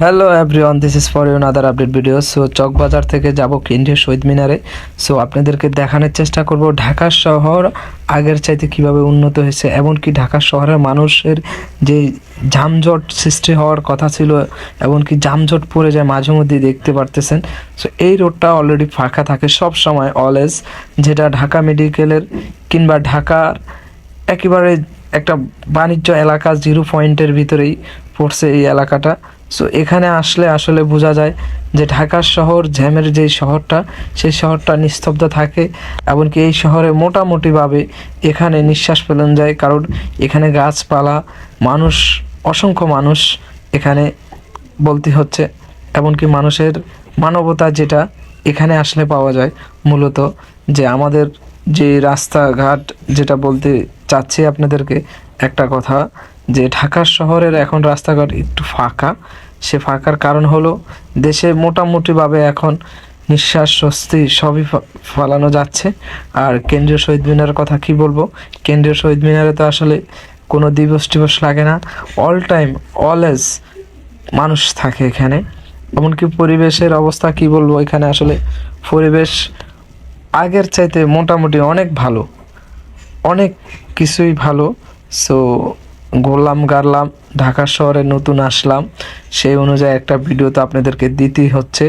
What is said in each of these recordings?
Hello everyone, this is for you other update video. So Chawkbazar থেকে যাব কেন্দ্রীয় শহীদ মিনারে। সো আপনাদেরকে দেখানোর চেষ্টা করব ঢাকা শহর আগের চাইতে কিভাবে উন্নত হয়েছে, এমনকি ঢাকা শহরের মানুষের যে যানজট সৃষ্টি হওয়ার কথা ছিল, এমনকি যানজট পড়ে যায় মাঝে মধ্যেই দেখতে পারতেছেন। সো এই রোডটা অলরেডি ফাঁকা থাকে সব সময় অলওয়েজ, যেটা ঢাকা মেডিকেলের কিংবা ঢাকার একেবারে একটা বাণিজ্য এলাকা, জিরো পয়েন্টের ভিতরেই পড়ছে এই এলাকাটা। সো এখানে আসলে আসলে বোঝা যায় যে ঢাকা শহর জ্যামের যে শহরটা, সেই শহরটা নিস্তব্ধ থাকে। এমনকি এই শহরে মোটামুটিভাবে এখানে নিঃশ্বাস ফেলানো যায়, কারণ এখানে গাছপালা, মানুষ, অসংখ্য মানুষ এখানে বলতে হচ্ছে। এমনকি মানুষের মানবতা যেটা এখানে আসলে পাওয়া যায় মূলত, যে আমাদের যে রাস্তাঘাট, যেটা বলতে চাচ্ছি আপনাদেরকে একটা কথা, যে ঢাকা শহরের এখন রাস্তাঘাট একটু ফাঁকা। সে ফাঁকার কারণ হলো দেশে মোটামুটিভাবে এখন নিঃশ্বাস স্বস্তি সবই ফলানো যাচ্ছে। আর কেন্দ্রীয় শহীদ মিনারের কথা কি বলবো, কেন্দ্রীয় শহীদ মিনারে তো আসলে কোনো দিবস টিবস লাগে না, অল টাইম অলওয়েজ মানুষ থাকে এখানে। এমনকি পরিবেশের অবস্থা কি বলবো, এখানে আসলে পরিবেশ আগের চাইতে মোটামুটি অনেক ভালো, অনেক কিছুই ভালো। সো ঘুরলাম গাড়লাম, ঢাকা শহরে নতুন আসলাম, সেই অনুযায়ী একটা ভিডিও তো আপনাদেরকে দিতেই হচ্ছে।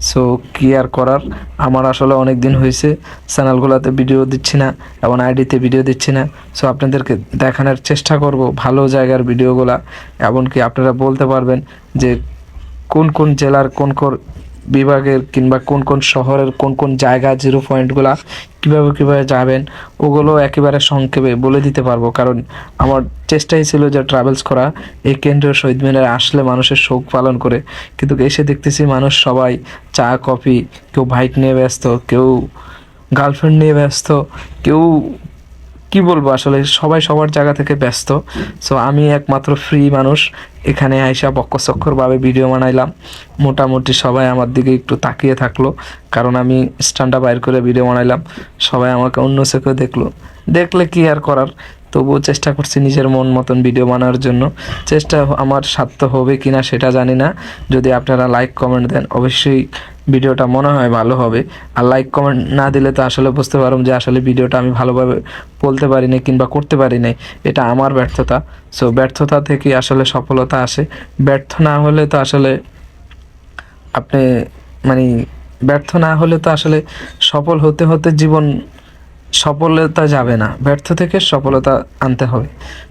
সো কি আর করার, আমার আসলে অনেক দিন হয়েছে চ্যানেলগুলোতে ভিডিও দিচ্ছি না এবং আইডিতে ভিডিও দিচ্ছি না। সো আপনাদেরকে দেখানোর চেষ্টা করব ভালো জায়গার ভিডিওগুলা। এমনকি আপনারা বলতে পারবেন যে কোন কোন জেলার কোন কোন বিভাগের কিংবা কোন কোন শহরের কোন কোন জায়গা, জিরো পয়েন্টগুলা কীভাবে কীভাবে যাবেন, ওগুলো একেবারে সংক্ষেপে বলে দিতে পারবো। কারণ আমার চেষ্টাই ছিল যে ট্রাভেলস করা, এই কেন্দ্রীয় শহীদ মিনারে আসলে মানুষের শোক পালন করে, কিন্তু এসে দেখতেছি মানুষ সবাই চা কফি, কেউ বাইক নিয়ে ব্যস্ত, কেউ গার্লফ্রেন্ড নিয়ে ব্যস্ত, কেউ কি বলবো, আসলে সবাই সবার জায়গা থেকে ব্যস্ত। সো আমি একমাত্র ফ্রি মানুষ, এখানে আইসা বক্কচক্করভাবে ভিডিও বানাইলাম। মোটামুটি সবাই আমার দিকে একটু তাকিয়ে থাকলো, কারণ আমি স্ট্যান্ডটা বাইর করে ভিডিও বানাইলাম। সবাই আমাকে অন্য চোখে দেখলো, দেখলে কি আর করার। তবুও চেষ্টা করছি নিজের মন মতন ভিডিও বানানোর জন্য। চেষ্টা আমার সার্থক হবে কিনা সেটা জানি না। যদি আপনারা লাইক কমেন্ট দেন অবশ্যই ভিডিওটা মনে হয় ভালো হবে। আর লাইক কমেন্ট না দিলে তো আসলে বুঝতে পারলাম যে আসলে ভিডিওটা আমি ভালোভাবে বলতে পারি নাই কিংবা করতে পারি নাই, এটা আমার ব্যর্থতা। সো ব্যর্থতা থেকে আসলে সফলতা আসে। ব্যর্থ না হলে তো আসলে আপনি মানে ব্যর্থ না হলে তো আসলে সফল হতে হতে জীবন সফলতা যাবে না, ব্যর্থ থেকে সফলতা আনতে হবে।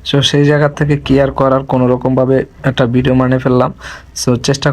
সো সেই জায়গা থেকে কি আর করার, কোনো রকমভাবে একটা ভিডিও বানিয়ে ফেললাম। সো চেষ্টা